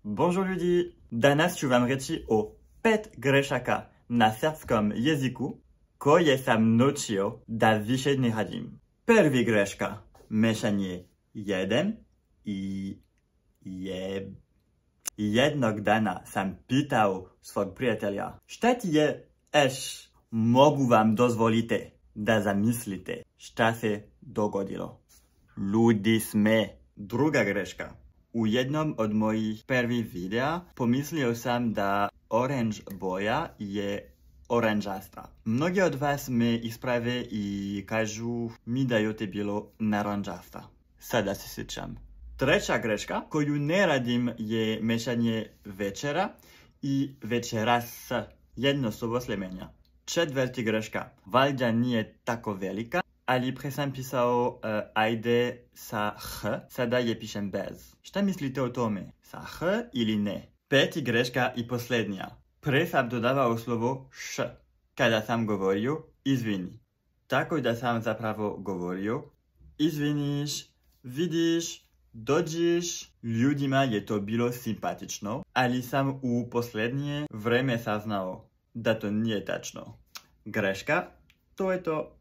Bonjour ljudi! Danas ću vam reći o 5 grešaka na srpskom jeziku koje sam naučio da više ne radim. Prvi greška, mešanje jedem i jeb. Jednog dana sam pitao svog prijatelja, šta ti je eš? Mogu vam dozvolite da zamislite šta se dogodilo. Ludi sme. Druga greška. U jednom od mojih prvih videa pomislio sam da oranž boja je oranžasta. Mnogi od vas me isprave i kažu mi da je to bilo naranđasta. Sada se sjećam. Treća greška koju ne radim je mešanje večera i večeras. Jedno slovo slemenja. Četvrti greška. Valjda nije tako velika, ali pre sam pisao ajde sa h, sada je pišem bez. Šta mislite o tome? Sa h ili ne? Peti greška i posljednja. Pre sam dodavao slovo š. Kada sam govorio, izvini. Tako da sam zapravo govorio, izviniš, vidiš, dođiš. Ljudima je to bilo simpatično, ali sam u posljednje vreme saznao da to nije tačno. Greška, to je to.